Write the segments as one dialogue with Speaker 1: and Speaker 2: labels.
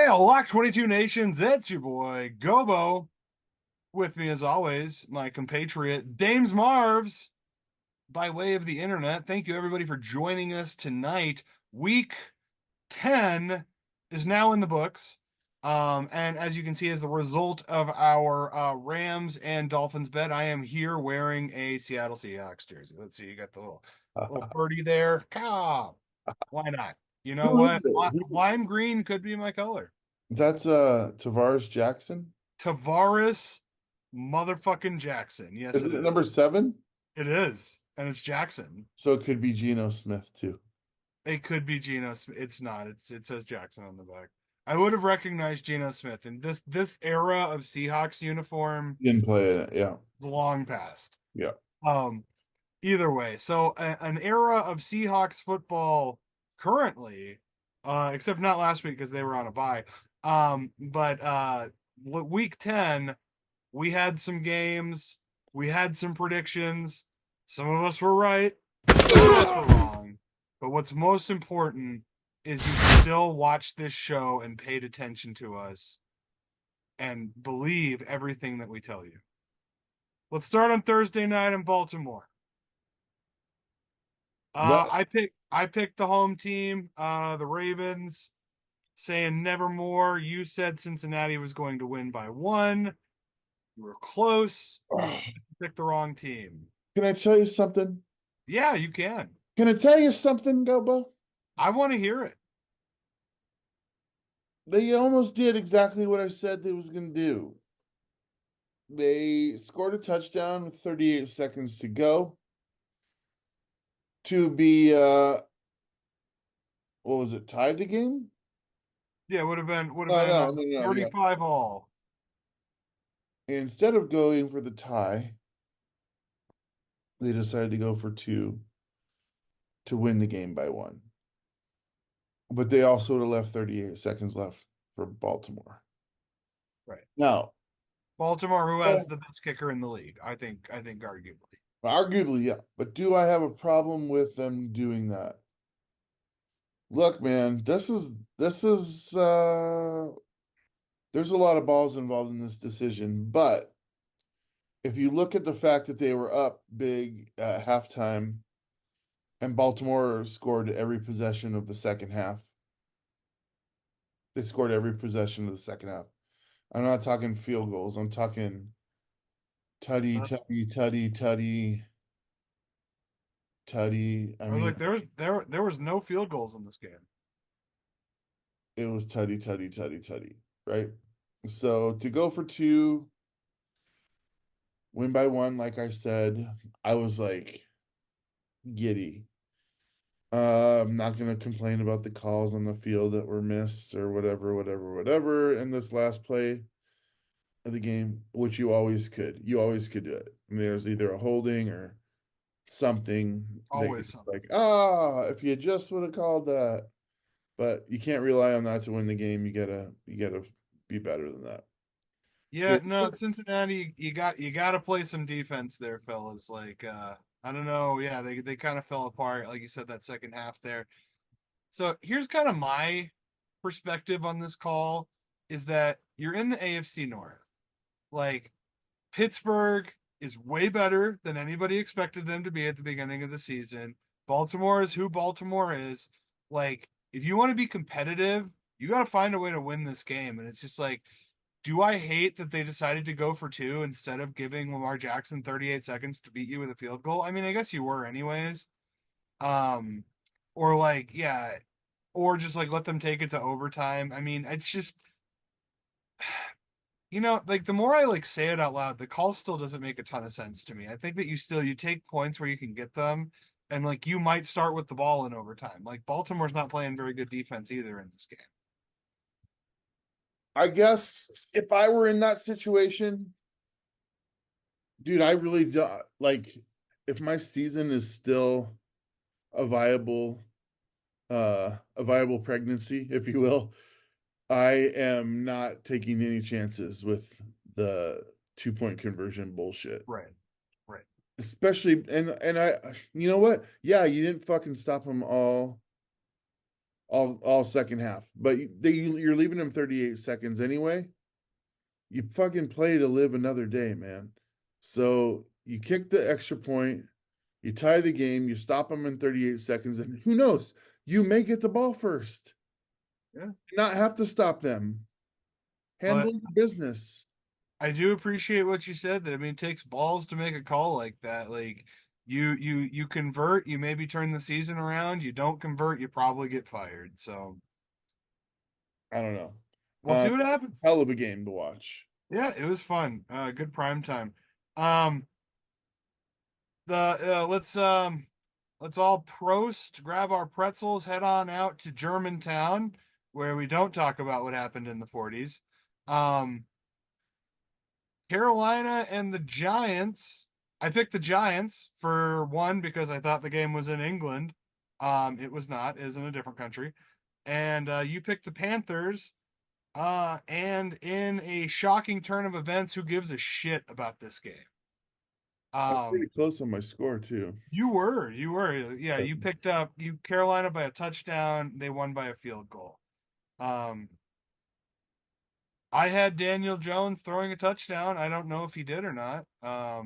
Speaker 1: Hail, Lock 22 Nations. It's your boy, Gobo. With me, as always, my compatriot, Dames Marvs, by way of the internet. Thank you, everybody, for joining us tonight. Week 10 is now in the books. And as you can see, as the result of our Rams and Dolphins bet, I am here wearing a Seattle Seahawks jersey. Let's see, you got the little birdie there. Caw. Why not? You know
Speaker 2: Who
Speaker 1: what?
Speaker 2: is it?
Speaker 1: Lime green could be my color.
Speaker 2: That's Tavares Jackson.
Speaker 1: Tavares motherfucking Jackson. Yes,
Speaker 2: Is
Speaker 1: it
Speaker 2: it
Speaker 1: is.
Speaker 2: number 7?
Speaker 1: It is. And it's Jackson.
Speaker 2: So it could be Geno Smith too.
Speaker 1: It could be Geno Smith. It's not. It says Jackson on the back. I would have recognized Geno Smith in this era of Seahawks uniform
Speaker 2: Didn't play it. Yeah.
Speaker 1: is long past.
Speaker 2: Yeah.
Speaker 1: Um Either way. So an era of Seahawks football currently, except not last week because they were on a bye. But week 10 we had some games, we had some predictions. Some of us were right, some of us were wrong. But what's most important is you still watched this show and paid attention to us and believe everything that we tell you. Let's start on Thursday night in Baltimore.
Speaker 2: Let
Speaker 1: I picked the home team, the Ravens, saying nevermore. You said Cincinnati was going to win by one. You were close. Picked the wrong team.
Speaker 2: Can I tell you something?
Speaker 1: Yeah, you can.
Speaker 2: Can I tell you something, Gobo?
Speaker 1: I want to hear it.
Speaker 2: They almost did exactly what I said they was gonna do. They scored a touchdown with 38 seconds to go to be what was it, tied the game?
Speaker 1: Yeah, would have
Speaker 2: Oh
Speaker 1: been
Speaker 2: no, yeah.
Speaker 1: 35 all.
Speaker 2: Instead of going for the tie, they decided to go for two to win the game by one. But they also would have left 38 seconds left for Baltimore.
Speaker 1: Right.
Speaker 2: Now,
Speaker 1: Baltimore, who
Speaker 2: oh,
Speaker 1: has the best kicker in the league, I think arguably.
Speaker 2: arguably, yeah. But do I have a problem with them doing that? Look, man, this is there's a lot of balls involved in this decision, but if you look at the fact that they were up big at halftime and Baltimore scored every possession of the second half, they scored every possession of the second half. I'm not talking field goals. I'm talking tutty, tutty, tutty, tutty, tutty. I
Speaker 1: I was
Speaker 2: mean,
Speaker 1: like, there was no field goals in this game.
Speaker 2: it was tutty, tutty, tutty, tutty, right? So to go for two, win by one, like I said, I was like giddy. I'm not gonna complain about the calls on the field that were missed or whatever, whatever, whatever in this last play of the game, which you always could. You always could do it. I mean, there's either a holding or something that
Speaker 1: Always
Speaker 2: you're
Speaker 1: something.
Speaker 2: like, if you just would have called that. But you can't rely on that to win the game. You gotta be better than that.
Speaker 1: Yeah, no, Cincinnati, you got to play some defense there, fellas. Like, I don't know, yeah, they kind of fell apart, like you said, that second half there. So here's kind of my perspective on this call is that you're in the AFC North. Like, Pittsburgh is way better than anybody expected them to be at the beginning of the season. Baltimore is who Baltimore is. Like, if you want to be competitive, you got to find a way to win this game. And it's just like, do I hate that they decided to go for two instead of giving Lamar Jackson 38 seconds to beat you with a field goal? I mean, I guess you were anyways. Um, or like, yeah, or just like let them take it to overtime. I mean, it's just like the more I like say it out loud, the call still doesn't make a ton of sense to me. I think that you take points where you can get them, and like you might start with the ball in overtime. Like Baltimore's not playing very good defense either in this game.
Speaker 2: I guess if I were in that situation, dude, I really do like if my season is still a viable pregnancy, if you will, I am not taking any chances with the 2 point conversion bullshit.
Speaker 1: Right. Right.
Speaker 2: Especially and I you know what? Yeah, you didn't fucking stop them all all second half. But you're leaving them 38 seconds anyway. You fucking play to live another day, man. So you kick the extra point, you tie the game, you stop them in 38 seconds, and who knows? You may get the ball first,
Speaker 1: Yeah.
Speaker 2: not have to stop them.
Speaker 1: But
Speaker 2: Handle the business.
Speaker 1: I do appreciate what you said. That I mean, it takes balls to make a call like that. Like you convert, you maybe turn the season around. You don't convert, you probably get fired. So
Speaker 2: I don't know.
Speaker 1: we'll see what happens.
Speaker 2: Hell of a game to watch.
Speaker 1: Yeah, it was fun. Good prime time. Um, the let's all prost, grab our pretzels, head on out to Germantown, where we don't talk about what happened in the 40s. Um, Carolina and the Giants. I picked the Giants for one because I thought the game was in England. It was not, it is in a different country. And you picked the Panthers. And in a shocking turn of events, who gives a shit about this game?
Speaker 2: I'm pretty
Speaker 1: Um,
Speaker 2: close on my score too.
Speaker 1: yeah, you picked up you Carolina by a touchdown. They won by a field goal. Um, I had Daniel Jones throwing a touchdown. I don't know if he did or not. I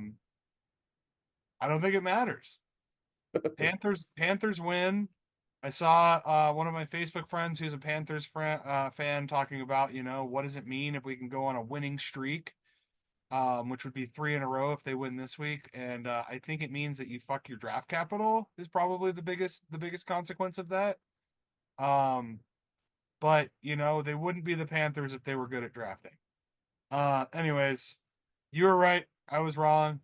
Speaker 1: don't think it matters. Panthers win. I saw one of my Facebook friends who's a fan talking about, what does it mean if we can go on a winning streak, which would be three in a row if they win this week. And I think it means that you fuck your draft capital is probably the biggest consequence of that. Um, but they wouldn't be the Panthers if they were good at drafting. Anyways, you were right. I was wrong.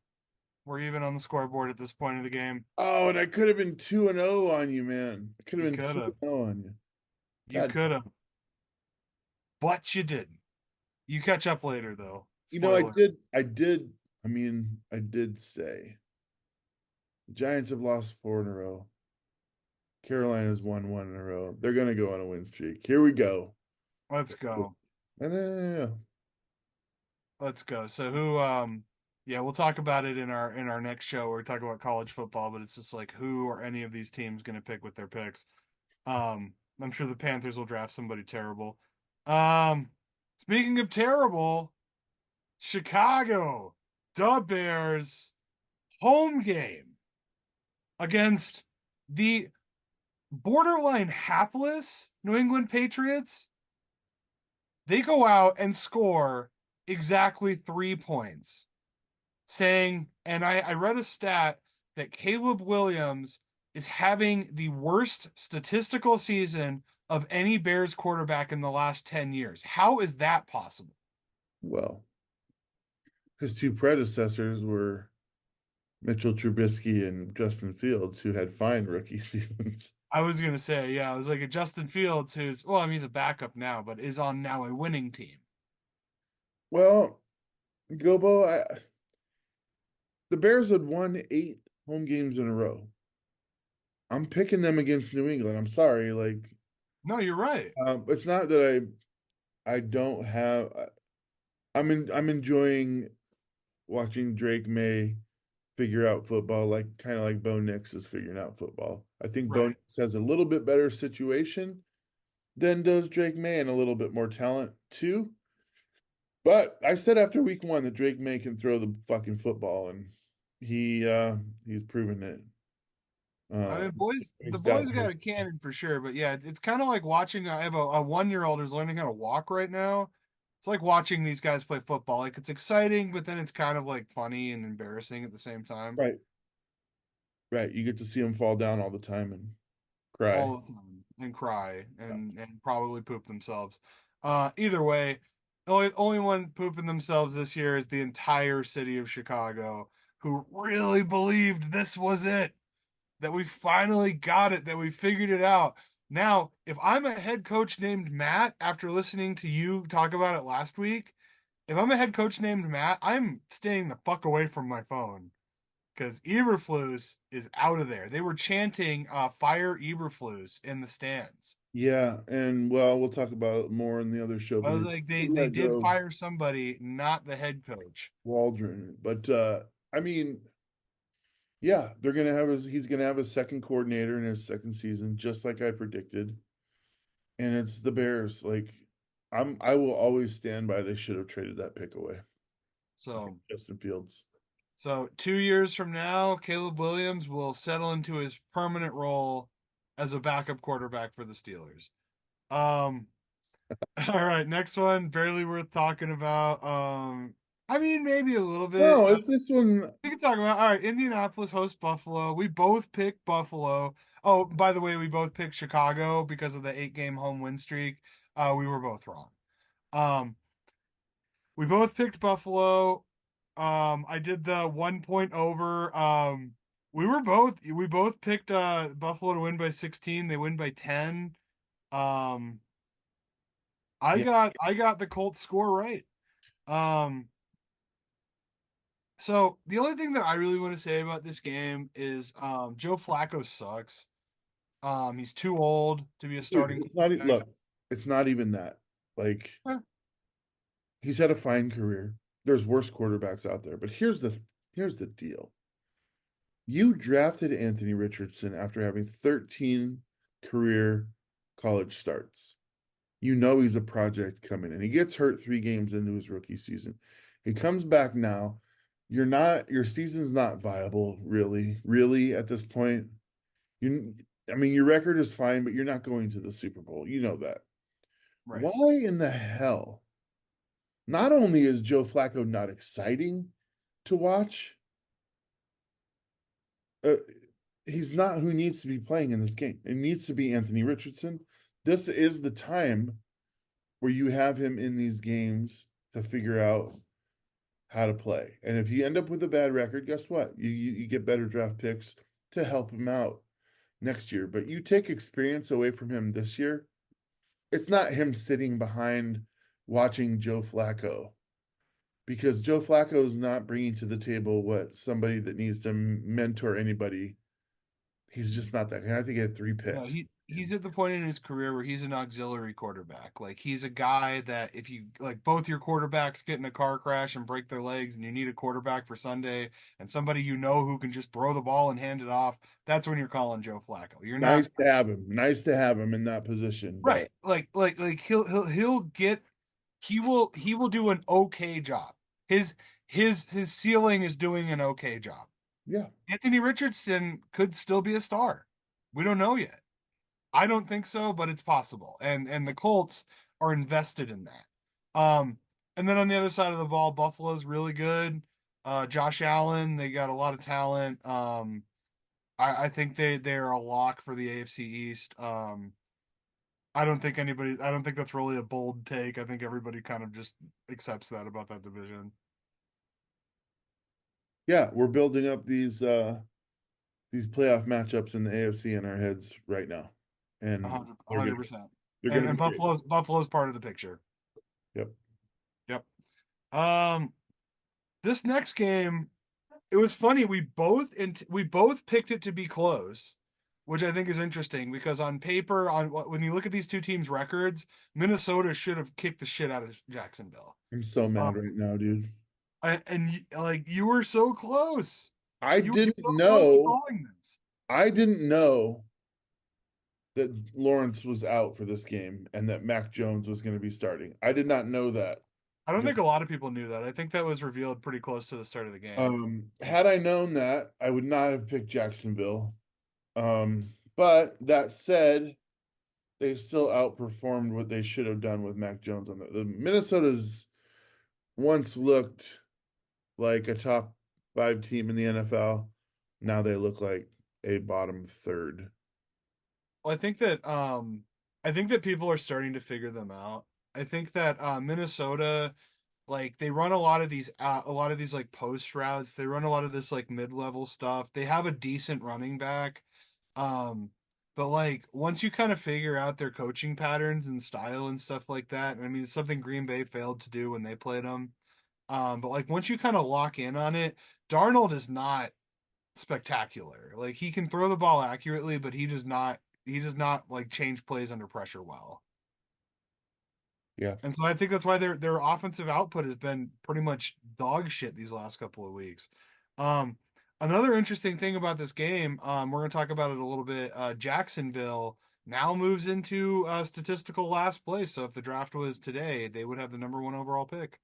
Speaker 1: We're even on the scoreboard at this point of the game.
Speaker 2: Oh, and I could have been 2-0 on you, man. I could
Speaker 1: You
Speaker 2: have been
Speaker 1: could
Speaker 2: 2
Speaker 1: have.
Speaker 2: 0 on you.
Speaker 1: You
Speaker 2: God,
Speaker 1: could have. But you didn't. You catch up later, though.
Speaker 2: I
Speaker 1: Spoiler.
Speaker 2: did. I did say the Giants have lost 4 in a row. Carolina's won 1 in a row. They're gonna go on a win streak. Here we go.
Speaker 1: Let's go.
Speaker 2: And
Speaker 1: Let's go. So yeah, we'll talk about it in our next show where we talk about college football, but it's just like who are any of these teams gonna pick with their picks? I'm sure the Panthers will draft somebody terrible. Um, Speaking of terrible, Chicago, the Bears, home game against the borderline hapless New England Patriots. They go out and score exactly 3 points, saying, and I read a stat that Caleb Williams is having the worst statistical season of any Bears quarterback in the last 10 years. How is that possible?
Speaker 2: well, his two predecessors were Mitchell Trubisky and Justin Fields, who had fine rookie seasons.
Speaker 1: I was gonna say, yeah, I was like a Justin Fields who's well, I mean he's a backup now, but is on now a winning team.
Speaker 2: Well, Gobo, the Bears had won 8 home games in a row. I'm picking them against New England. I'm sorry, like
Speaker 1: No, you're right.
Speaker 2: it's not that I don't have. I'm enjoying watching Drake May figure out football, like kind of like Bo Nix is figuring out football. I think Bo
Speaker 1: Right.
Speaker 2: Nix has a little bit better situation than does Drake May, and a little bit more talent too. But I said after week 1 that Drake May can throw the fucking football, and he's proven it.
Speaker 1: I
Speaker 2: Uh,
Speaker 1: mean, the
Speaker 2: he's got
Speaker 1: boys got a cannon for sure, but yeah, it's kind of like watching. I have a 1-year-old who's learning how to walk right now. It's like watching these guys play football. Like it's exciting, but then it's kind of like funny and embarrassing at the same time,
Speaker 2: right, right. You get to see him fall down all the time and cry.
Speaker 1: all the time, and cry and probably poop themselves. Either way, only one pooping themselves this year is the entire city of Chicago, who really believed this was it, that we finally got it, that we figured it out. Now, if I'm a head coach named Matt, after listening to you talk about it last week, if I'm a head coach named Matt, I'm staying the fuck away from my phone because Eberflus is out of there. They were chanting "Fire Eberflus" in the stands.
Speaker 2: Yeah, and well, we'll talk about it more in the other show,
Speaker 1: I
Speaker 2: but
Speaker 1: was
Speaker 2: he
Speaker 1: like, they
Speaker 2: let
Speaker 1: did
Speaker 2: go
Speaker 1: fire somebody, not the head coach.
Speaker 2: Waldron. But I mean, yeah, he's gonna have his second coordinator in his second season, just like I predicted. and it's the Bears. Like I will always stand by they should have traded that pick away.
Speaker 1: So
Speaker 2: Justin Fields.
Speaker 1: So 2 years from now, Caleb Williams will settle into his permanent role as a backup quarterback for the Steelers. Um, all right, next one, barely worth talking about. I mean, maybe a little bit.
Speaker 2: No, if this one
Speaker 1: We can talk about. All right, Indianapolis hosts Buffalo. We both picked Buffalo. Oh, by the way, we both picked Chicago because of the 8-game home win streak. We were both wrong. Um, we both picked Buffalo. I did the 1 point over. We both picked Buffalo to win by 16. They win by 10. Um, I
Speaker 2: yeah.
Speaker 1: got the Colts score right. Um, so the only thing that I really want to say about this game is Joe Flacco sucks. He's too old to be a
Speaker 2: Dude,
Speaker 1: starting
Speaker 2: it's not
Speaker 1: quarterback.
Speaker 2: look, it's not even that. Like
Speaker 1: Eh,
Speaker 2: he's had a fine career. There's worse quarterbacks out there, but here's the deal. You drafted Anthony Richardson after having 13 career college starts. You know he's a project coming in. He gets hurt 3 games into his rookie season. He comes back now. Your season's not viable, really, at this point. You, I mean, your record is fine, but you're not going to the Super Bowl. You know that.
Speaker 1: right.
Speaker 2: Why in the hell? Not only is Joe Flacco not exciting to watch, uh, he's not who needs to be playing in this game. It needs to be Anthony Richardson. This is the time where you have him in these games to figure out how to play. And if you end up with a bad record, guess what? You get better draft picks to help him out next year. But you take experience away from him this year, it's not him sitting behind watching Joe Flacco because Joe Flacco is not bringing to the table what somebody that needs to mentor anybody. He's just not that guy. I think he had 3 picks.
Speaker 1: He's at the point in his career where he's an auxiliary quarterback. Like he's a guy that if you like both your quarterbacks get in a car crash and break their legs and you need a quarterback for Sunday and somebody you know who can just throw the ball and hand it off, that's when you're calling Joe Flacco. You're not
Speaker 2: Nice to have him. Nice to have him in that position. But
Speaker 1: right. Like he'll get he will do an okay job. His his ceiling is doing an okay job.
Speaker 2: yeah,
Speaker 1: Anthony Richardson could still be a star. We don't know yet. I don't think so, but it's possible. And the Colts are invested in that. And then on the other side of the ball, Buffalo's really good. Josh Allen, they got a lot of talent. I think they're a lock for the AFC East. I don't think that's really a bold take. I think everybody kind of just accepts that about that division.
Speaker 2: yeah, we're building up these playoff matchups in the AFC in our heads right now.
Speaker 1: A
Speaker 2: And
Speaker 1: hundred, a
Speaker 2: they're gonna
Speaker 1: hundred percent.
Speaker 2: they're
Speaker 1: And
Speaker 2: gonna
Speaker 1: and
Speaker 2: be great.
Speaker 1: Buffalo's part of the picture.
Speaker 2: Yep.
Speaker 1: Yep. Um, this next game, it was funny. We both picked it to be close, which I think is interesting because on paper, when you look at these two teams' records, Minnesota should have kicked the shit out of Jacksonville.
Speaker 2: I'm so
Speaker 1: Uh,
Speaker 2: mad right now, dude.
Speaker 1: like you were so close.
Speaker 2: I
Speaker 1: You were
Speaker 2: didn't
Speaker 1: so close to
Speaker 2: know
Speaker 1: calling this.
Speaker 2: I didn't know that Lawrence was out for this game and that Mac Jones was going to be starting. I did not know that.
Speaker 1: I don't think a lot of people knew that. I think that was revealed pretty close to the start of the game.
Speaker 2: Had I known that, I would not have picked Jacksonville. But that said, they still outperformed what they should have done with Mac Jones on the Minnesota's once looked like a top 5 team in the NFL. Now they look like a bottom third.
Speaker 1: Well, I think that people are starting to figure them out. I think that Minnesota, like they run a lot of these like post routes. They run a lot of this like mid-level stuff. They have a decent running back. Um, but like once you kind of figure out their coaching patterns and style and stuff like that, I mean it's something Green Bay failed to do when they played them. But like once you kind of lock in on it, Darnold is not spectacular. Like he can throw the ball accurately, but he does not like change plays under pressure well.
Speaker 2: Yeah.
Speaker 1: And so I think that's why their offensive output has been pretty much dog shit these last couple of weeks. Um, Another interesting thing about this game, we're going to talk about it a little bit. Jacksonville now moves into statistical last place. So if the draft was today, they would have the number one overall pick.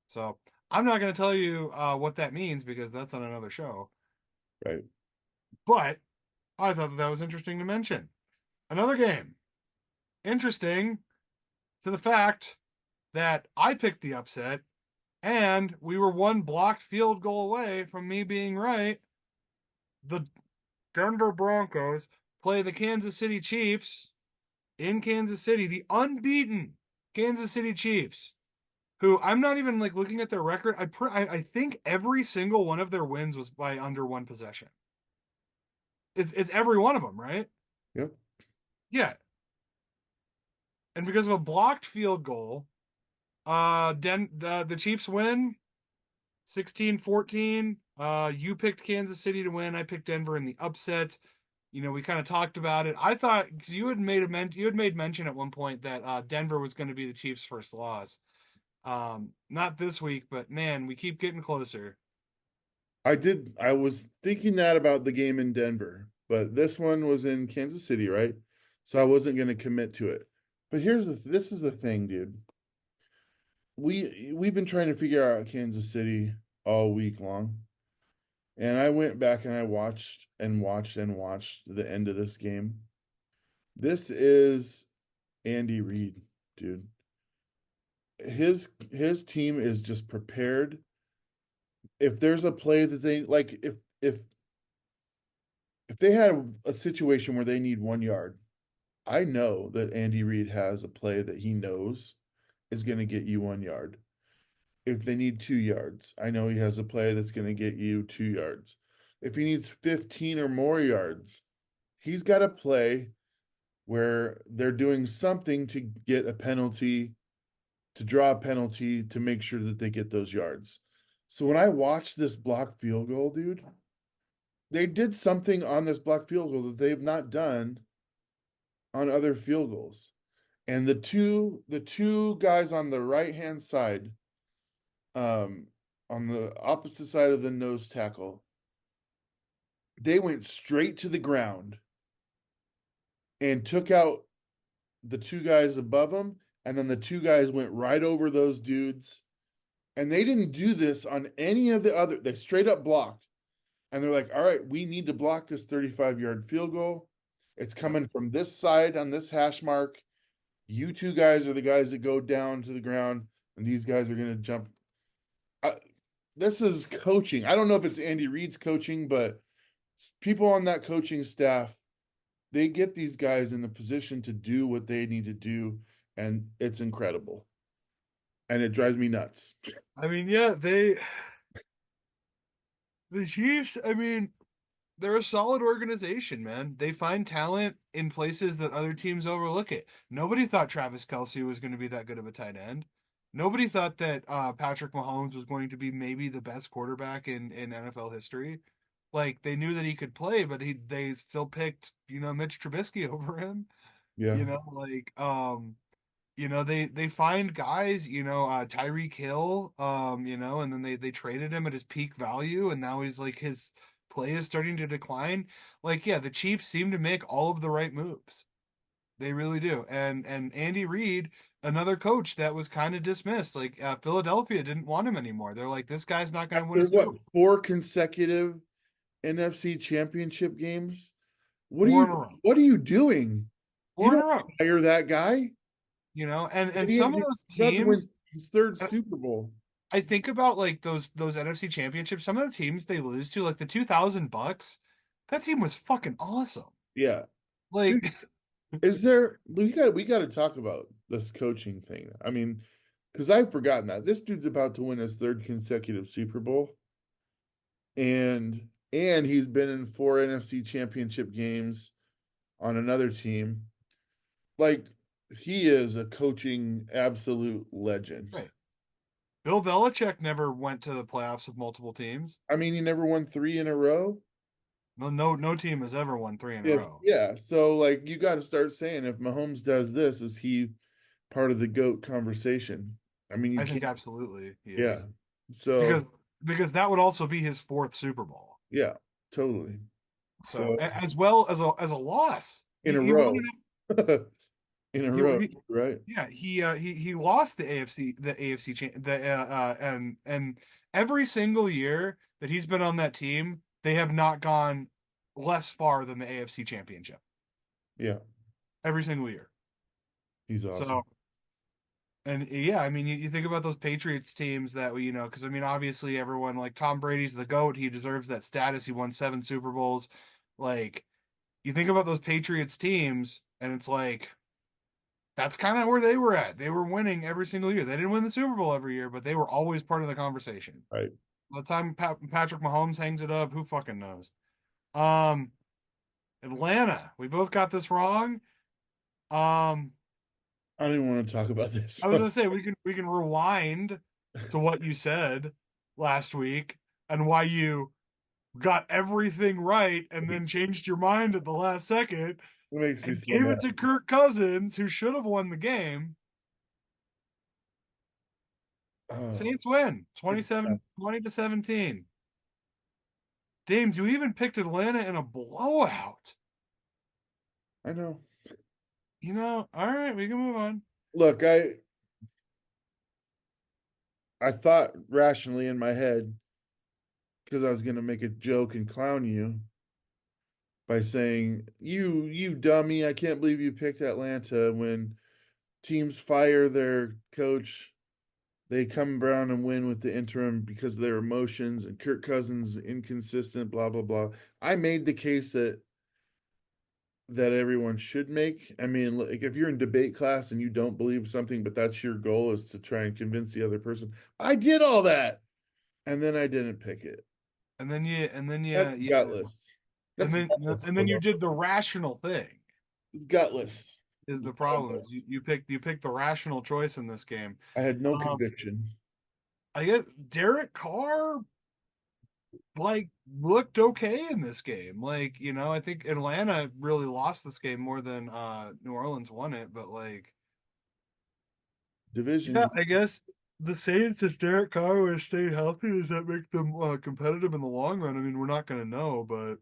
Speaker 1: So I'm not going to tell you what that means because that's on another show.
Speaker 2: Right.
Speaker 1: But I thought that was interesting to mention. Another game, interesting to the fact that I picked the upset and we were one blocked field goal away from me being right. The Denver Broncos play the Kansas City Chiefs in Kansas City, the unbeaten Kansas City Chiefs, who I'm not even like looking at their record. I think every single one of their wins was by under one possession. It's every one of them, right?
Speaker 2: Yep.
Speaker 1: Yeah. And because of a blocked field goal, the Chiefs win 16-14. You picked Kansas City to win. I picked Denver in the upset. We kind of talked about it. I thought because you had made mention at one point that Denver was going to be the Chiefs' first loss. Not this week, but man, we keep getting closer.
Speaker 2: I was thinking that about the game in Denver, but this one was in Kansas City, right? So I wasn't going to commit to it. But this is the thing, dude. We've been trying to figure out Kansas City all week long. And I went back and I watched and watched and watched the end of this game. This is Andy Reid, dude. His team is just prepared. If there's a play that they like, if they had a situation where they need 1 yard, I know that Andy Reid has a play that he knows is going to get you 1 yard. If they need 2 yards, I know he has a play that's going to get you 2 yards. If he needs 15 or more yards, he's got a play where they're doing something to get a penalty, to draw a penalty to make sure that they get those yards. So when I watched this block field goal, dude, they did something on this block field goal that they've not done on other field goals. And the two guys on the right hand side, on the opposite side of the nose tackle, they went straight to the ground and took out the two guys above them, and then the two guys went right over those dudes. And they didn't do this on any of the other, they straight up blocked. And they're like, all right, we need to block this 35-yard field goal. It's
Speaker 1: Yep.
Speaker 2: coming from this side on this hash mark. You two guys are the guys that go down to the ground, and these guys are going to jump. This is coaching. I don't know if it's Andy Reid's coaching, but people on that coaching staff, they get these guys in the position to do what they need to do, and it's incredible. And it drives me nuts.
Speaker 1: I mean, yeah, the Chiefs, I mean, they're a solid organization, man. They find talent in places that other teams overlook it. Nobody thought Travis Kelce was going to be that good of a tight end. Nobody thought that Patrick Mahomes was going to be maybe the best quarterback in NFL history. Like they knew that he could play, but they still picked, Mitch Trubisky over him.
Speaker 2: Yeah.
Speaker 1: They find guys, Tyreek Hill, and then they traded him at his peak value, and now he's like his play is starting to decline. Like, yeah, the Chiefs seem to make all of the right moves. They really do. And Andy Reid, another coach that was kind of dismissed. Like Philadelphia didn't want him anymore. They're like, this guy's not going to win a
Speaker 2: After
Speaker 1: Super
Speaker 2: what,
Speaker 1: Bowl.
Speaker 2: 4 consecutive NFC championship games?
Speaker 1: Four in a row.
Speaker 2: What are you doing? You
Speaker 1: Four in a
Speaker 2: don't
Speaker 1: row.
Speaker 2: hire that guy.
Speaker 1: And
Speaker 2: He,
Speaker 1: some of
Speaker 2: he's
Speaker 1: those
Speaker 2: about to
Speaker 1: teams,
Speaker 2: win his third
Speaker 1: uh,
Speaker 2: Super Bowl.
Speaker 1: I think about like those NFC championships. Some of the teams they lose to, like the 2000 Bucks, that team was fucking awesome.
Speaker 2: Yeah. Dude,
Speaker 1: Like,
Speaker 2: we got to talk about this coaching thing. I mean, because I've forgotten that this dude's about to win his third consecutive Super Bowl, and he's been in 4 NFC championship games on another team. Like, he is a coaching absolute legend.
Speaker 1: right. Bill Belichick never went to the playoffs with multiple teams.
Speaker 2: I mean, he never won 3 in a row.
Speaker 1: No team has ever won three in a
Speaker 2: If
Speaker 1: row.
Speaker 2: Yeah, so like you got to start saying, if Mahomes does this, is he part of the GOAT conversation? I mean, you
Speaker 1: I think
Speaker 2: can't.
Speaker 1: absolutely he
Speaker 2: Yeah.
Speaker 1: is.
Speaker 2: So
Speaker 1: Because that would also be his fourth Super Bowl.
Speaker 2: yeah, totally.
Speaker 1: So
Speaker 2: So
Speaker 1: as well as a loss.
Speaker 2: in a
Speaker 1: he won
Speaker 2: row.
Speaker 1: an
Speaker 2: In a
Speaker 1: he,
Speaker 2: row,
Speaker 1: he
Speaker 2: right?
Speaker 1: yeah he lost the AFC and every single year that he's been on that team, they have not gone less far than the AFC Championship
Speaker 2: Yeah,
Speaker 1: every single year.
Speaker 2: he's awesome.
Speaker 1: So and yeah, I mean you think about those Patriots teams that we because I mean obviously everyone like Tom Brady's the GOAT, he deserves that status. He won 7 Super Bowls. Like you think about those Patriots teams, and it's like that's kind of where they were at. They were winning every single year. They didn't win the Super Bowl every year, but they were always part of the conversation.
Speaker 2: Right.
Speaker 1: By the time Patrick Mahomes hangs it up, who fucking knows? Um, Atlanta, we both got this wrong. Um,
Speaker 2: I don't even want to talk about this.
Speaker 1: I was gonna say we can rewind to what you said last week and why you got everything right and then changed your mind at the last second
Speaker 2: It makes me
Speaker 1: and
Speaker 2: so
Speaker 1: gave
Speaker 2: mad.
Speaker 1: it to Kirk Cousins, who should have won the game.
Speaker 2: Oh,
Speaker 1: Saints win
Speaker 2: it's bad.
Speaker 1: 20-17. Dames, you even picked Atlanta in a blowout.
Speaker 2: I know.
Speaker 1: All right, we can move on.
Speaker 2: Look, I thought rationally in my head because I was gonna make a joke and clown you by saying, you dummy, I can't believe you picked Atlanta when teams fire their coach, they come around and win with the interim because of their emotions and Kirk Cousins inconsistent, blah blah blah. I made the case that everyone should make. I mean, like if you're in debate class and you don't believe something, but that's your goal is to try and convince the other person. I did all that, and then I didn't pick it.
Speaker 1: And then
Speaker 2: That's gutless.
Speaker 1: and
Speaker 2: That's
Speaker 1: then
Speaker 2: gutless,
Speaker 1: and then you
Speaker 2: Cordova.
Speaker 1: did the rational thing.
Speaker 2: It's gutless.
Speaker 1: Is
Speaker 2: It's
Speaker 1: the problem
Speaker 2: gutless.
Speaker 1: is you picked the rational choice in this game.
Speaker 2: I had no
Speaker 1: Um,
Speaker 2: conviction.
Speaker 1: I guess Derek Carr like looked okay in this game. Like I think Atlanta really lost this game more than New Orleans won it, but like
Speaker 2: Division,
Speaker 1: yeah, I guess the Saints, if Derek Carr would have stayed healthy, does that make them competitive in the long run? I mean, we're not going to know, but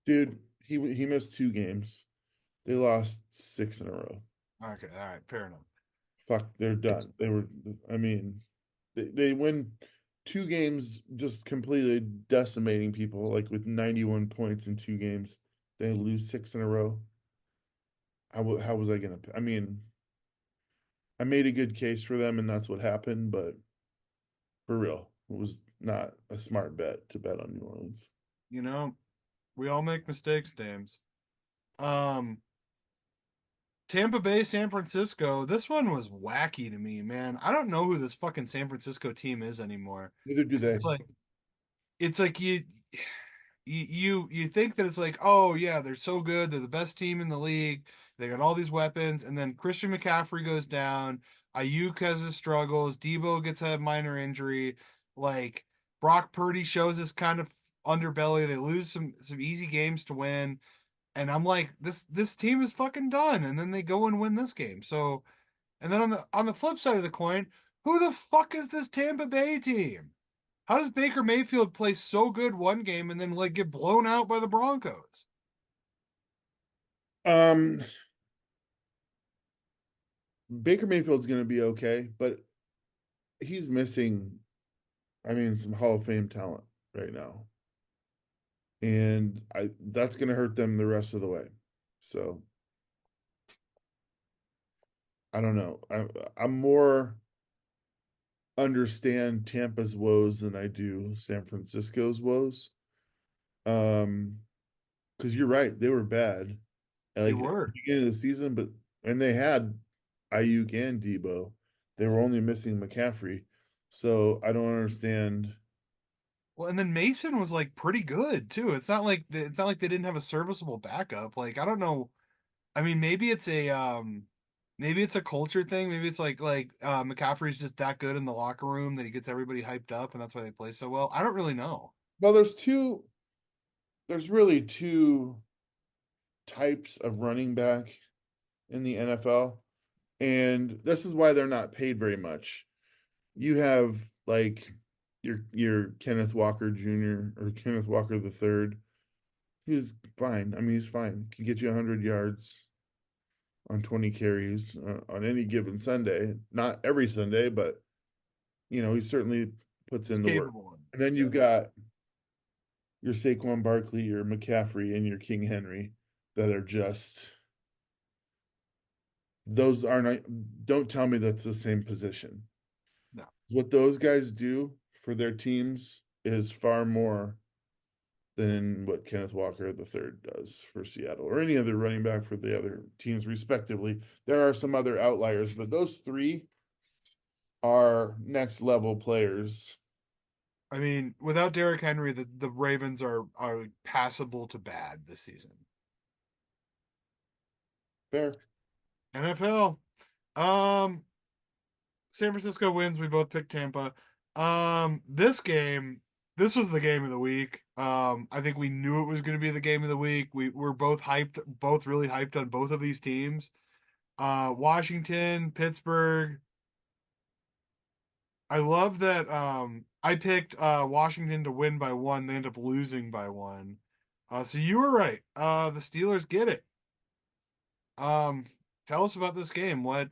Speaker 2: dude. He missed 2 games. They lost 6 in a row.
Speaker 1: okay, all right, fair enough.
Speaker 2: Fuck, they're done. They were. I mean, they win 2 games, just completely decimating people, like with 91 points in 2 games. They lose 6 in a row. How was I gonna? I mean, I made a good case for them, and that's what happened. But for real, it was not a smart bet to bet on New Orleans.
Speaker 1: You know, we all make mistakes, Dames. Um, Tampa Bay, San Francisco. This one was wacky to me, man. I don't know who this fucking San Francisco team is anymore.
Speaker 2: Neither do
Speaker 1: 'Cause
Speaker 2: they.
Speaker 1: it's like you think that it's like, oh yeah, they're so good, they're the best team in the league, they got all these weapons, and then Christian McCaffrey goes down, Ayuk has his struggles, Debo gets a minor injury, like Brock Purdy shows his kind of underbelly, they lose some easy games to win, and I'm like, this team is fucking done, and then they go and win this game. So, and then on the flip side of the coin, who the fuck is this Tampa Bay team? How does Baker Mayfield play so good one game and then like get blown out by the Broncos?
Speaker 2: Um, Baker Mayfield's gonna be okay, but he's missing. I mean, some Hall of Fame talent right now, and I that's gonna hurt them the rest of the way. So I don't know. I'm more understand Tampa's woes than I do San Francisco's woes. Um, because you're right, they were bad
Speaker 1: They
Speaker 2: like at the
Speaker 1: were.
Speaker 2: beginning of the season, but and they had Ayuk and Debo. They were only missing McCaffrey. So I don't understand.
Speaker 1: Well, and then Mason was like pretty good too. It's not like they didn't have a serviceable backup. Like I don't know. I mean, maybe it's a culture thing. Maybe it's like McCaffrey's just that good in the locker room that he gets everybody hyped up and that's why they play so well. I don't really know.
Speaker 2: Well, there's really two types of running back in the NFL, and this is why they're not paid very much. You have like your Kenneth Walker Jr. or Kenneth Walker the third. He's fine. I mean, he's fine. Can get you 100 yards on 20 carries on any given Sunday. Not every Sunday, but he certainly puts
Speaker 1: He's
Speaker 2: in the work.
Speaker 1: capable of
Speaker 2: And then
Speaker 1: it.
Speaker 2: you've got your Saquon Barkley, your McCaffrey, and your King Henry that are just those are not. Don't tell me that's the same position.
Speaker 1: No.
Speaker 2: What those guys do for their teams is far more than what Kenneth Walker the third does for Seattle or any other running back for the other teams, respectively. There are some other outliers, but those three are next level players.
Speaker 1: I mean, without Derrick Henry, the Ravens are passable to bad this season.
Speaker 2: Fair.
Speaker 1: NFL. Um, San Francisco wins. We both picked Tampa. This game, this was the game of the week. I think we knew it was going to be the game of the week. We were both hyped, both really hyped on both of these teams. Washington, Pittsburgh. I love that. I picked Washington to win by one. They end up losing by one. So you were right. The Steelers get it. Um, Tell us about this game. What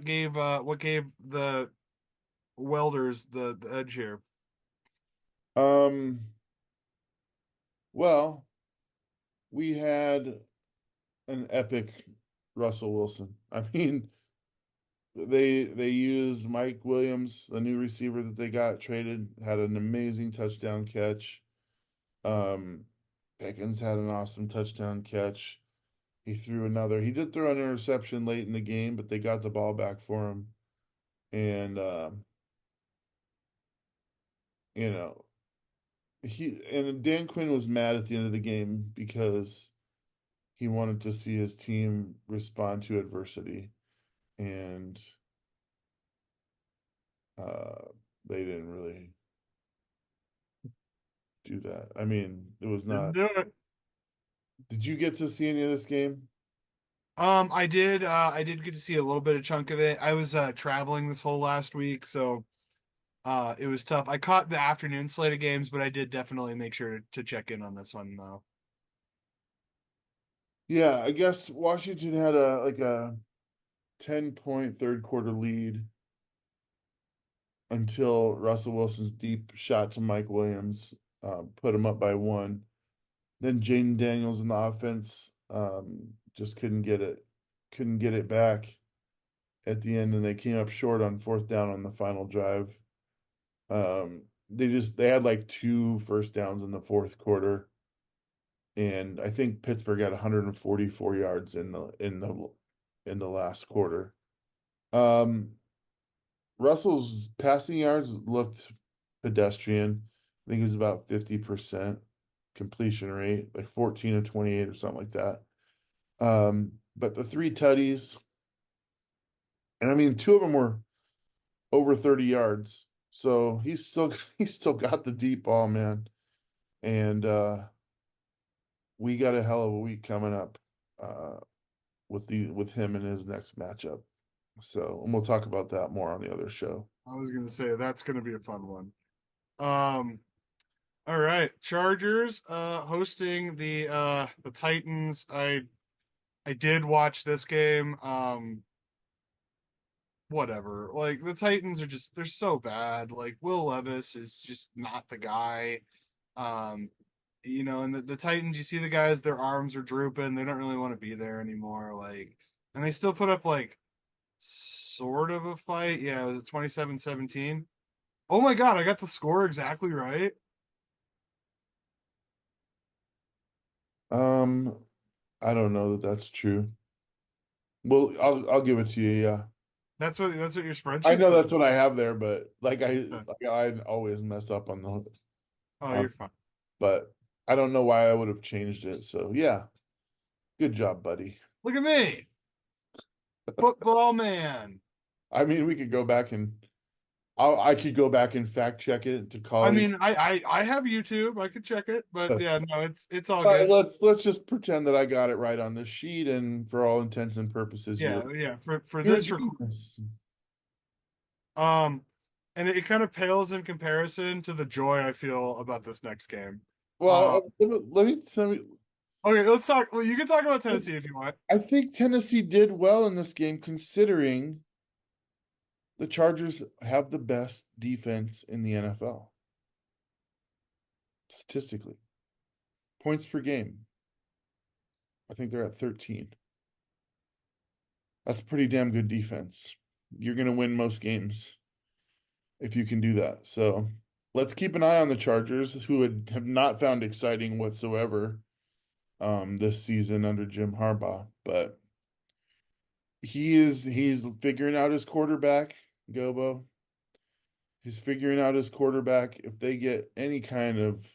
Speaker 1: gave the Welders the edge here?
Speaker 2: Um, well, we had an epic Russell Wilson. I mean, they used Mike Williams, the new receiver that they got traded, had an amazing touchdown catch. Um, Pickens had an awesome touchdown catch. He threw another. He did throw an interception late in the game, but they got the ball back for him. And you know, Dan Quinn was mad at the end of the game because he wanted to see his team respond to adversity, and uh, they didn't really do that. I mean, it was
Speaker 1: Didn't
Speaker 2: not.
Speaker 1: do it.
Speaker 2: Did you get to see any of this game?
Speaker 1: I did. I did get to see a little bit of chunk of it. I was traveling this whole last week, so it was tough. I caught the afternoon slate of games, but I did definitely make sure to check in on this one though.
Speaker 2: Yeah, I guess Washington had a 10-point third quarter lead until Russell Wilson's deep shot to Mike Williams put him up by one. Then Jaden Daniels in the offense just couldn't get it back at the end, and they came up short on fourth down on the final drive. They had like two first downs in the fourth quarter, and I think Pittsburgh got 144 yards in the last quarter. Um, Russell's passing yards looked pedestrian. I think it was about 50% completion rate, like 14 of 28 or something like that. But the three tutties, and I mean, two of them were over 30 yards. So he's still got the deep ball, man. And we got a hell of a week coming up with him in his next matchup. So, and we'll talk about that more on the other show.
Speaker 1: I was gonna say that's gonna be a fun one. Um, all right, Chargers hosting the Titans. I did watch this game. Whatever. Like the Titans are just they're so bad. Like Will Levis is just not the guy. Um, and the Titans, you see the guys, their arms are drooping. They don't really want to be there anymore. Like, and they still put up like sort of a fight. Yeah, was it 27-17? Oh my God, I got the score exactly right.
Speaker 2: Um, I don't know that that's true. Well, I'll give it to you. Yeah,
Speaker 1: That's what your
Speaker 2: I
Speaker 1: spreadsheet
Speaker 2: know
Speaker 1: said.
Speaker 2: that's what I have there, but
Speaker 1: Yeah.
Speaker 2: I always mess up
Speaker 1: Oh,
Speaker 2: on,
Speaker 1: you're fine.
Speaker 2: but I don't know why I would have changed it. So yeah, good job, buddy.
Speaker 1: Look at me, football man.
Speaker 2: I mean, we could go back and I could go back and fact check it to
Speaker 1: I
Speaker 2: call you.
Speaker 1: mean, I have YouTube. I could check it, but
Speaker 2: All
Speaker 1: yeah, no, it's all
Speaker 2: right,
Speaker 1: good.
Speaker 2: let's just pretend that I got it right on this sheet, and for all intents and purposes,
Speaker 1: Yeah. For
Speaker 2: you're a
Speaker 1: this
Speaker 2: genius.
Speaker 1: um, and it kind of pales in comparison to the joy I feel about this next game. Uh,
Speaker 2: let me.
Speaker 1: okay, let's talk. Well, you can talk about Tennessee if you want.
Speaker 2: I think Tennessee did well in this game, considering the Chargers have the best defense in the NFL statistically. Points per game. I think they're at 13. That's pretty damn good defense. You're going to win most games if you can do that. So let's keep an eye on the Chargers, who have not found exciting whatsoever this season under Jim Harbaugh. But he's figuring out his quarterback, Gobo. He's figuring out his quarterback. If they get any kind of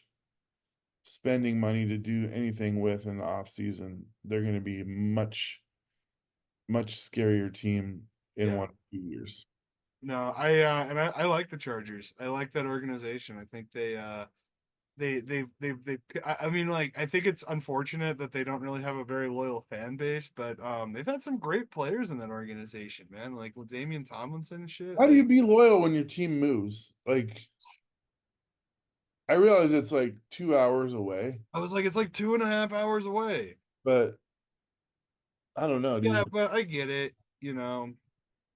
Speaker 2: spending money to do anything with in the off season, they're going to be much scarier team in
Speaker 1: Yeah.
Speaker 2: 1 or 2 years.
Speaker 1: No, I like the Chargers. I like that organization. I think I mean, like, I think it's unfortunate that they don't really have a very loyal fan base, but they've had some great players in that organization, man. Like with Damian Tomlinson and shit.
Speaker 2: How do you
Speaker 1: Like
Speaker 2: be loyal when your team moves? Like, I realize it's like 2 hours away,
Speaker 1: I was like, it's like 2.5 hours away.
Speaker 2: but I don't know,
Speaker 1: Yeah,
Speaker 2: dude.
Speaker 1: but I get it. You know,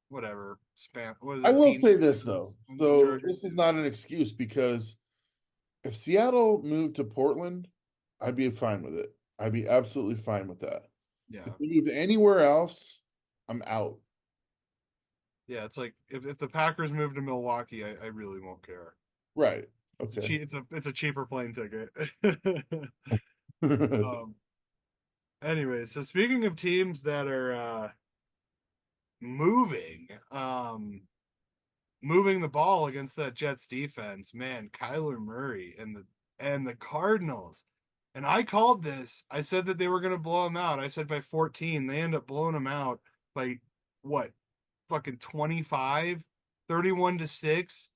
Speaker 1: whatever. Span. What is
Speaker 2: I
Speaker 1: it?
Speaker 2: will
Speaker 1: Phoenix
Speaker 2: say this though.
Speaker 1: owns the
Speaker 2: So
Speaker 1: Chargers.
Speaker 2: this is not an excuse because if Seattle moved to Portland, I'd be fine with it. I'd be absolutely fine with that. If
Speaker 1: Yeah,
Speaker 2: they move anywhere else, I'm out.
Speaker 1: yeah. It's like if the Packers move to Milwaukee, I really won't care.
Speaker 2: Right.
Speaker 1: It's a
Speaker 2: Okay.
Speaker 1: cheap. It's a cheaper plane ticket. um. Anyways, so speaking of teams that are moving, moving the ball against that Jets defense, man, Kyler Murray and the Cardinals. And I called this. I said that they were going to blow them out. I said by 14. They end up blowing them out by what? Fucking 25, 31-6.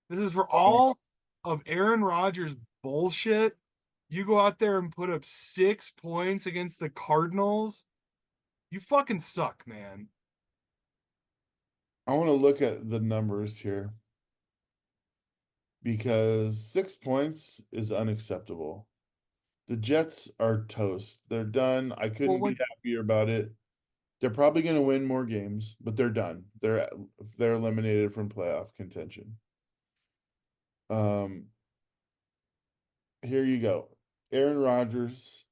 Speaker 1: This is for all of Aaron Rodgers' bullshit. You go out there and put up 6 points against the Cardinals. You fucking suck, man.
Speaker 2: I want to look at the numbers here because 6 points is unacceptable. The Jets are toast. They're done. I
Speaker 1: Well,
Speaker 2: couldn't be
Speaker 1: when
Speaker 2: happier about it. They're probably going to win more games, but they're done. They're eliminated from playoff contention. Um, Here you go. Aaron Rodgers,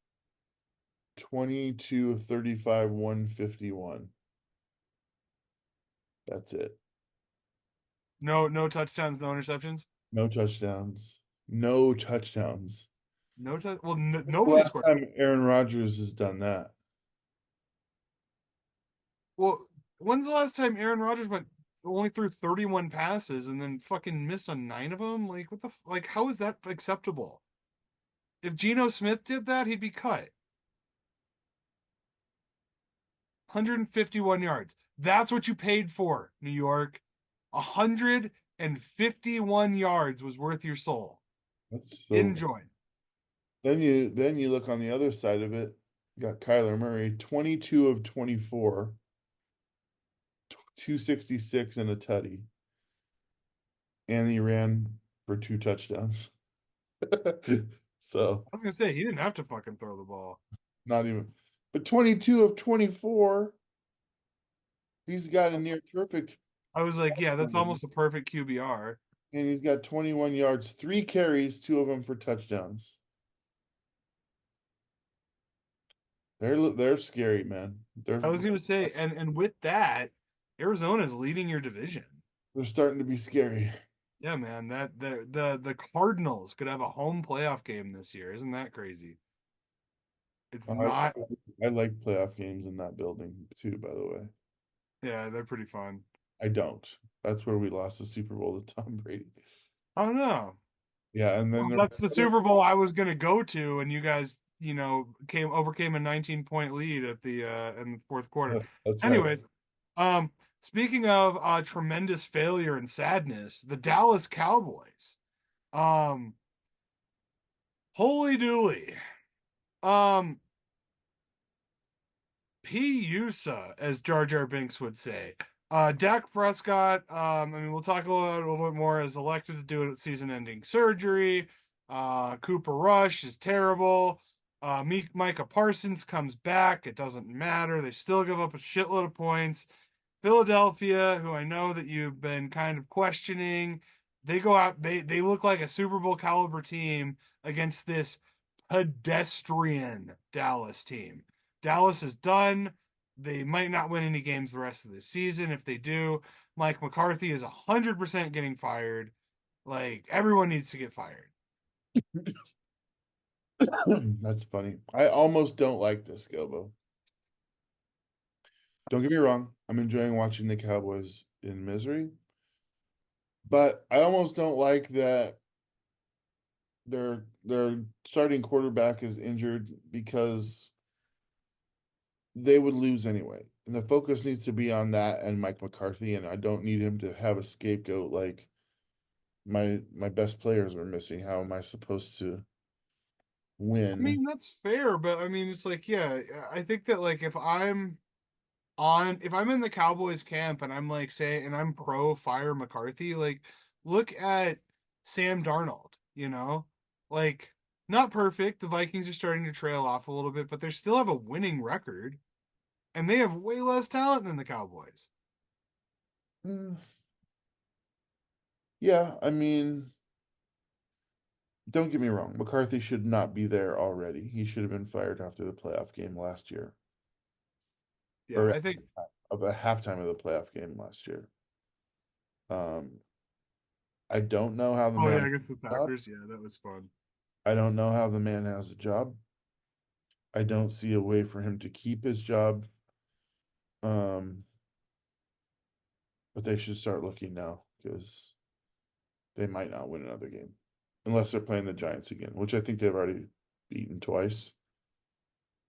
Speaker 2: 22 of 35, 151. That's it.
Speaker 1: no touchdowns, no interceptions,
Speaker 2: No touchdowns. No touchdowns.
Speaker 1: no touch. Well,
Speaker 2: When's the
Speaker 1: nobody
Speaker 2: last
Speaker 1: scored.
Speaker 2: time Aaron Rodgers has done that?
Speaker 1: Well, when's the last time Aaron Rodgers went only threw 31 passes and then fucking missed on 9 of them? Like what the like? How is that acceptable? If Geno Smith did that, he'd be cut. 151 yards. That's what you paid for, New York. 151 yards was worth your soul.
Speaker 2: That's so.
Speaker 1: Enjoy.
Speaker 2: Then you look on the other side of it. You got Kyler Murray, 22 of 24, 266 and a tutty. And he ran for 2 touchdowns. So
Speaker 1: I was gonna say he didn't have to fucking throw the ball.
Speaker 2: not even, but 22 of 24, he's got a near perfect,
Speaker 1: I was like, yeah, that's
Speaker 2: and
Speaker 1: almost a perfect QBR.
Speaker 2: he's got 21 yards, 3 carries, 2 of them for touchdowns. They're scary, man. They're
Speaker 1: I was gonna say, and with that, Arizona's leading your division.
Speaker 2: they're starting to be scary.
Speaker 1: Yeah, man. That the Cardinals could have a home playoff game this year. Isn't that crazy? It's
Speaker 2: I
Speaker 1: not.
Speaker 2: I like playoff games in that building too, by the way.
Speaker 1: Yeah, they're pretty fun.
Speaker 2: I don't. That's where we lost the Super Bowl to Tom Brady.
Speaker 1: Oh no.
Speaker 2: Yeah, and then
Speaker 1: Well,
Speaker 2: there
Speaker 1: that's the Super Bowl I was gonna go to, and you guys, came overcame a 19-point lead at the in the fourth quarter.
Speaker 2: that's right.
Speaker 1: Anyways, um, speaking of tremendous failure and sadness, the Dallas Cowboys. Um, holy dooly. Um, P.U.S.A., as Jar Jar Binks would say. Dak Prescott, I mean, we'll talk a little bit more, is elected to do it season ending surgery. Cooper Rush is terrible. Micah Parsons comes back. It doesn't matter. They still give up a shitload of points. Philadelphia, who I know that you've been kind of questioning, they go out. They look like a Super Bowl caliber team against this pedestrian Dallas team. Dallas is done. They might not win any games the rest of the season. If they do, Mike McCarthy is 100% getting fired. Like everyone needs to get fired.
Speaker 2: That's funny. I almost don't like this, Gilbo. Don't get me wrong. I'm enjoying watching the Cowboys in misery, but I almost don't like that their starting quarterback is injured because they would lose anyway. And the focus needs to be on that and Mike McCarthy, and I don't need him to have a scapegoat like my best players are missing. How am I supposed to
Speaker 1: I
Speaker 2: win?
Speaker 1: mean, that's fair, but I mean, it's like, yeah, I think that like if I'm in the Cowboys camp and I'm like say and I'm pro fire McCarthy, like look at Sam Darnold, you know? Like not perfect. The Vikings are starting to trail off a little bit, but they still have a winning record and they have way less talent than the Cowboys.
Speaker 2: Mm, yeah, I mean, don't get me wrong. McCarthy should not be there already. He should have been fired after the playoff game last year,
Speaker 1: Yeah,
Speaker 2: or
Speaker 1: I think
Speaker 2: of a halftime of the playoff game last year. Um, I don't know how the
Speaker 1: oh yeah,
Speaker 2: man.
Speaker 1: against the Packers, yeah, that was fun.
Speaker 2: I don't know how the man has a job. I don't see a way for him to keep his job. Um, but they should start looking now because they might not win another game unless they're playing the Giants again, which I think they've already beaten twice.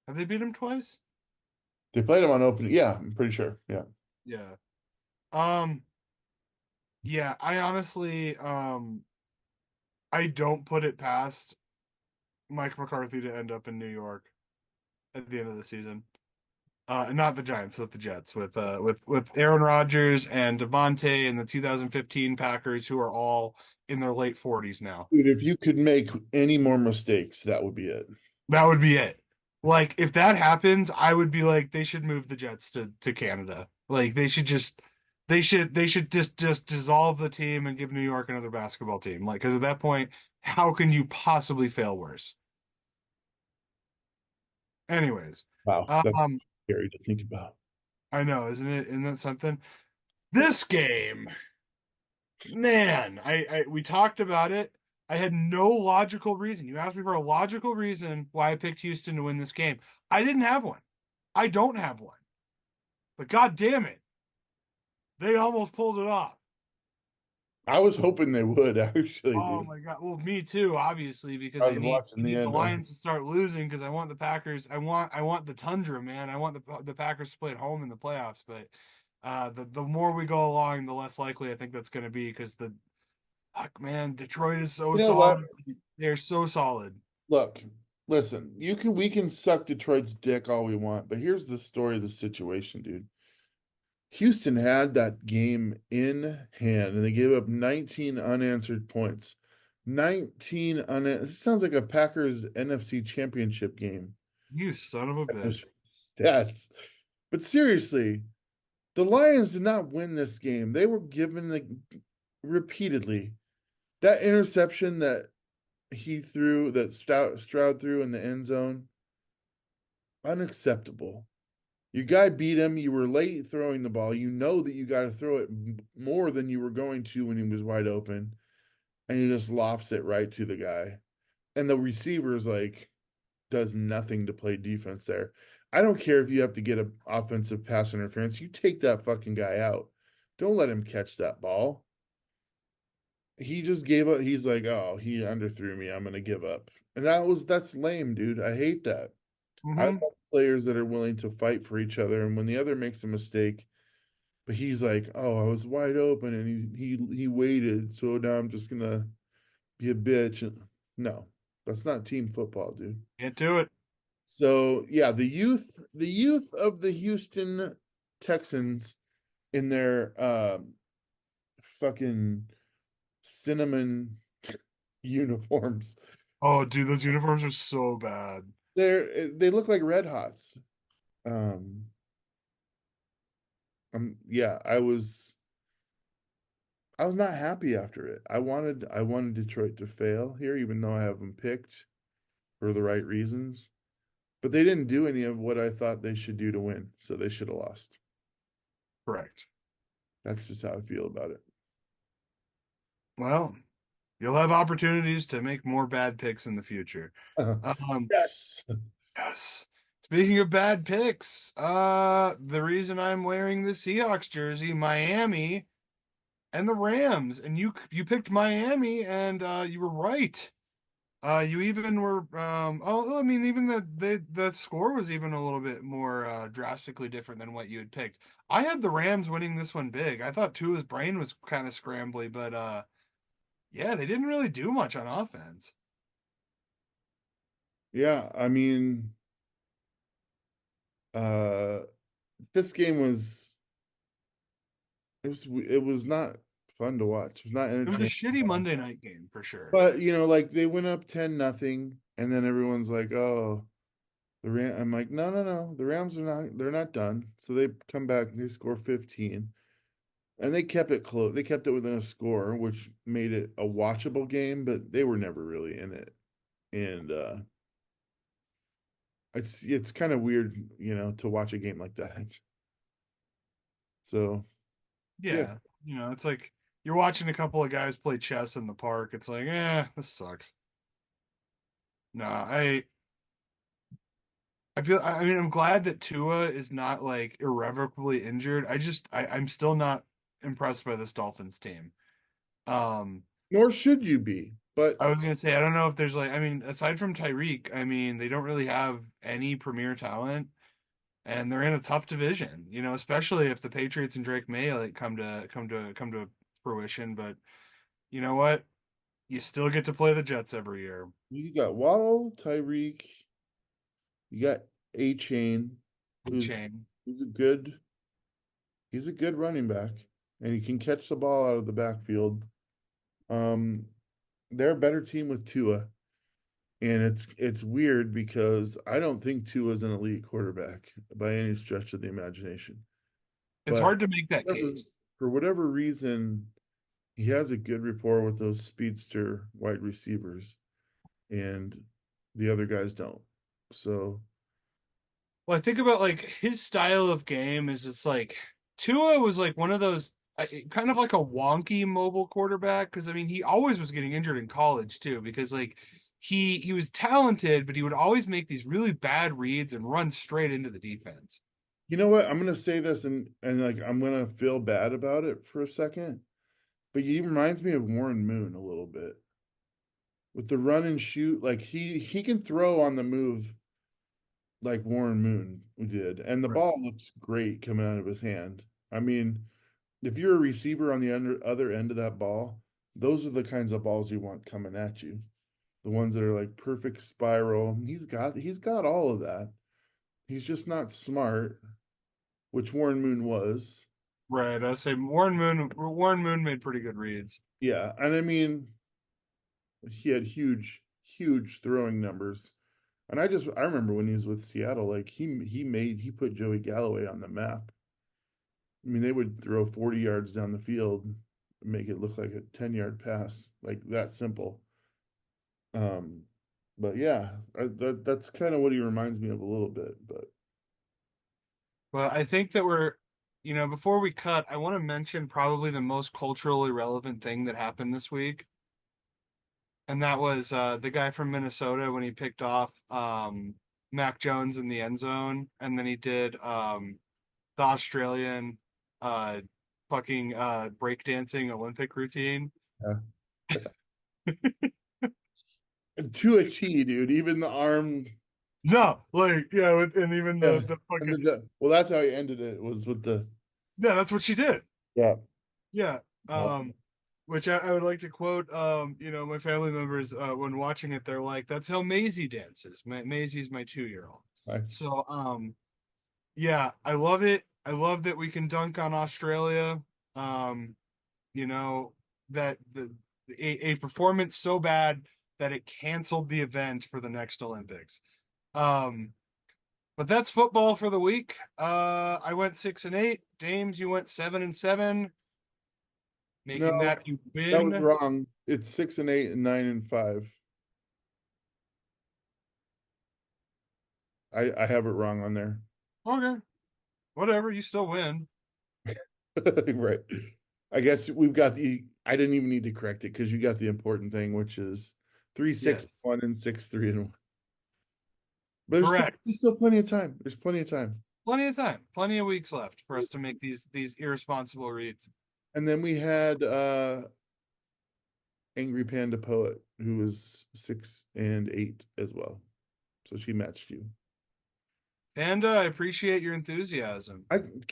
Speaker 1: Have they beat him twice?
Speaker 2: They played them on opening. Yeah, I'm pretty sure. Yeah.
Speaker 1: Yeah. Um, yeah, I honestly I don't put it past Mike McCarthy to end up in New York at the end of the season. Not the Giants, with the Jets, with Aaron Rodgers and Devontae and the 2015 Packers, who are all in their late 40s now.
Speaker 2: Dude, if you could make any more mistakes, that would be it.
Speaker 1: That would be it. Like if that happens, I would be like they should move the Jets to Canada. Like they should just dissolve the team and give New York another basketball team. Like because at that point, how can you possibly fail worse? Anyways,
Speaker 2: Wow,
Speaker 1: um,
Speaker 2: that's scary to think about.
Speaker 1: I know, isn't it? Isn't that something? This game, man, I we talked about it. I had no logical reason. You asked me for a logical reason why I picked Houston to win this game. I didn't have one. I don't have one. But god damn it, they almost pulled it off.
Speaker 2: I was hoping they would actually,
Speaker 1: Oh
Speaker 2: dude.
Speaker 1: my god. Well, me too, obviously, because
Speaker 2: I
Speaker 1: I
Speaker 2: was
Speaker 1: need
Speaker 2: watching
Speaker 1: I
Speaker 2: the
Speaker 1: need the
Speaker 2: end. I was
Speaker 1: Lions to start losing because I want the Packers. I want the tundra, man. I want the Packers to play at home in the playoffs. But the more we go along, the less likely I think that's going to be because the fuck, man, Detroit is so
Speaker 2: You know what?
Speaker 1: solid. They're so solid.
Speaker 2: Look, listen, we can suck Detroit's dick all we want, but here's the story of the situation, dude. Houston had that game in hand and they gave up 19 unanswered points. 19 unanswered. It sounds like a Packers NFC championship game.
Speaker 1: You son of a bitch.
Speaker 2: Stats. But seriously, the Lions did not win this game. They were given repeatedly that interception that he threw, that Stroud threw in the end zone. Unacceptable. Your guy beat him. You were late throwing the ball. You know that you got to throw it more than you were going to when he was wide open, and he just lofts it right to the guy. And the receiver's like does nothing to play defense there. I don't care if you have to get an offensive pass interference. You take that fucking guy out. Don't let him catch that ball. He just gave up. He's like, oh, he underthrew me. I'm gonna give up. And that's lame, dude. I hate that. I
Speaker 1: Mm-hmm.
Speaker 2: love players that are willing to fight for each other. And when the other makes a mistake, but he's like, "Oh, I was wide open, and he waited, so now I'm just gonna be a bitch." No, that's not team football, dude.
Speaker 1: Can't do it.
Speaker 2: So yeah, the youth of the Houston Texans in their fucking cinnamon uniforms.
Speaker 1: Oh, dude, those uniforms are so bad.
Speaker 2: They look like red hots. Um, yeah, I was not happy after it. I wanted Detroit to fail here, even though I have them picked for the right reasons. But they didn't do any of what I thought they should do to win, so they should have lost.
Speaker 1: Correct.
Speaker 2: That's just how I feel about it.
Speaker 1: Well, you'll have opportunities to make more bad picks in the future. Um,
Speaker 2: Yes.
Speaker 1: yes. Speaking of bad picks, the reason I'm wearing the Seahawks jersey, Miami and the Rams, and you picked Miami, and you were right. You even were oh, I mean, even the score was even a little bit more drastically different than what you had picked. I had the Rams winning this one big. I thought Tua's brain was kind of scrambly, but yeah, they didn't really do much on offense.
Speaker 2: Yeah, I mean, uh this game was it was not fun to watch. It was not
Speaker 1: It was a
Speaker 2: entertaining.
Speaker 1: shitty Monday night game for sure.
Speaker 2: But like they went up 10-0, and then everyone's like, "Oh, the Ram." I'm like, "No, no, no. The Rams are not. They're not done." So they come back. They score 15, and they kept it close. They kept it within a score, which made it a watchable game. But they were never really in it, and it's kind of weird, to watch a game like that. So yeah,
Speaker 1: Yeah, it's like you're watching a couple of guys play chess in the park. It's like, this sucks. Nah, I feel I mean I'm glad that Tua is not like irrevocably injured. I'm still not impressed by this Dolphins team. Um
Speaker 2: nor should you be. But
Speaker 1: I was gonna say I don't know if there's like I mean aside from Tyreek, I mean they don't really have any premier talent and they're in a tough division, especially if the Patriots and Drake May like come to fruition, but you know what? You still get to play the Jets every year.
Speaker 2: you got Waddle, Tyreek, you got A Chain, who's
Speaker 1: Chain.
Speaker 2: who's a good he's a good running back, and he can catch the ball out of the backfield. Um, they're a better team with Tua, and it's weird because I don't think Tua is an elite quarterback by any stretch of the imagination.
Speaker 1: It's
Speaker 2: But
Speaker 1: hard to make that
Speaker 2: whatever,
Speaker 1: case.
Speaker 2: for whatever reason, he has a good rapport with those speedster wide receivers, and the other guys don't. So
Speaker 1: Well, I think about like his style of game is it's like Tua was like one of those kind of like a wonky mobile quarterback because I mean he always was getting injured in college too because like he was talented but he would always make these really bad reads and run straight into the defense.
Speaker 2: you know what? I'm gonna say this, and like I'm gonna feel bad about it for a second, but he reminds me of Warren Moon a little bit with the run and shoot. Like he can throw on the move like Warren Moon did, and the
Speaker 1: Right.
Speaker 2: ball looks great coming out of his hand. I mean, if you're a receiver on the other end of that ball, those are the kinds of balls you want coming at you. The ones that are like perfect spiral. He's got all of that. He's just not smart, which Warren Moon was.
Speaker 1: Right. I say Warren Moon made pretty good reads.
Speaker 2: Yeah, and I mean, he had huge throwing numbers. And I remember when he was with Seattle, like he put Joey Galloway on the map. I mean, they would throw 40 yards down the field and make it look like a 10-yard pass, like that simple. Um, but yeah, that's kind of what he reminds me of a little bit. But
Speaker 1: Well, I think that before we cut, I want to mention probably the most culturally relevant thing that happened this week. And that was the guy from Minnesota when he picked off Mac Jones in the end zone, and then he did the Australian uh, fucking breakdancing Olympic routine.
Speaker 2: yeah. And to a T, dude. Even the arm,
Speaker 1: No, like yeah, and even
Speaker 2: yeah.
Speaker 1: the
Speaker 2: And
Speaker 1: fucking
Speaker 2: well, that's how he ended it. Was with the
Speaker 1: yeah, that's what she did.
Speaker 2: yeah.
Speaker 1: Yeah.
Speaker 2: Well,
Speaker 1: Which I would like to quote, my family members when watching it, they're like, "That's how Maisie dances." Maisie's my 2-year-old.
Speaker 2: nice.
Speaker 1: So, yeah, I love it. I love that we can dunk on Australia. Um, you know that the a performance so bad that it canceled the event for the next Olympics. Um, but that's football for the week. I went 6-8. James, you went 7-7,
Speaker 2: No,
Speaker 1: making that you
Speaker 2: that was
Speaker 1: win.
Speaker 2: wrong. It's 6-8 and 9-5. I have it wrong on there.
Speaker 1: Okay, whatever, you still win.
Speaker 2: Right. I guess we've got the. I didn't even need to correct it because you got the important thing, which is 3-6
Speaker 1: Yes,
Speaker 2: 1 and 6-3 1. But there's
Speaker 1: correct.
Speaker 2: still plenty of time. There's plenty of time.
Speaker 1: Plenty of time, plenty of weeks left for us to make these irresponsible reads.
Speaker 2: And then we had Angry Panda Poet, who was 6-8 as well. So she matched you.
Speaker 1: And I appreciate your enthusiasm.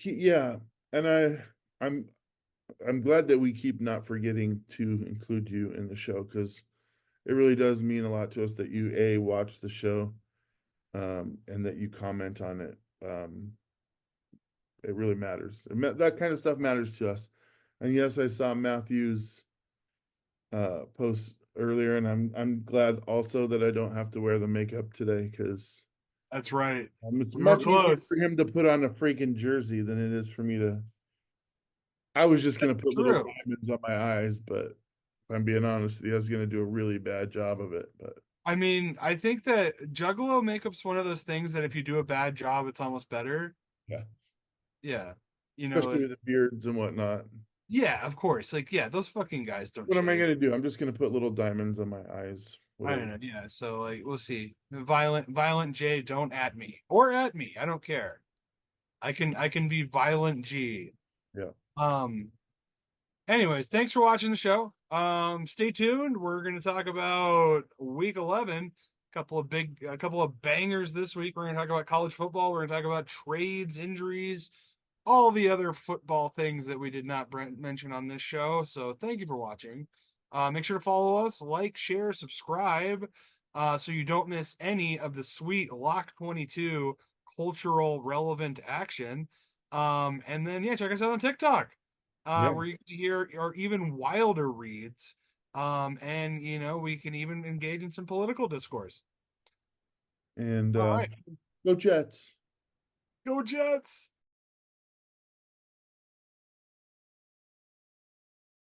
Speaker 2: Yeah, and I'm I'm glad that we keep not forgetting to include you in the show because it really does mean a lot to us that you watch the show, and that you comment on it. It really matters. That kind of stuff matters to us. And yes, I saw Matthew's post earlier, and I'm glad also that I don't have to wear the makeup today because
Speaker 1: That's right.
Speaker 2: it's
Speaker 1: We were
Speaker 2: much easier for
Speaker 1: close.
Speaker 2: him to put on a freaking jersey than it is for me to. I was just gonna put little
Speaker 1: True.
Speaker 2: diamonds on my eyes, but if I'm being honest, he was gonna do a really bad job of it. But
Speaker 1: I mean, I think that Juggalo makeup's one of those things that if you do a bad job, it's almost better.
Speaker 2: yeah,
Speaker 1: Yeah. You know,
Speaker 2: especially with the beards and whatnot.
Speaker 1: yeah, of course. Like, yeah, those fucking guys don't
Speaker 2: What am I
Speaker 1: shave.
Speaker 2: gonna do? I'm just gonna put little diamonds on my eyes.
Speaker 1: I
Speaker 2: Whatever.
Speaker 1: don't know. Yeah. So like we'll see. Violent J, don't at me. Or at me. I don't care. I can be violent G.
Speaker 2: Yeah.
Speaker 1: Um anyways, thanks for watching the show. Stay tuned. We're gonna talk about week 11. A couple of bangers this week. We're gonna talk about college football. We're gonna talk about trades, injuries, all the other football things that we did not mention on this show. So thank you for watching. Make sure to follow us, like, share, subscribe, so you don't miss any of the sweet Lock 22 cultural relevant action. And then yeah, check us out on TikTok,
Speaker 2: Yeah.
Speaker 1: where you can hear our even wilder reads. And we can even engage in some political discourse.
Speaker 2: And
Speaker 1: All right,
Speaker 2: go Jets.
Speaker 1: go Jets!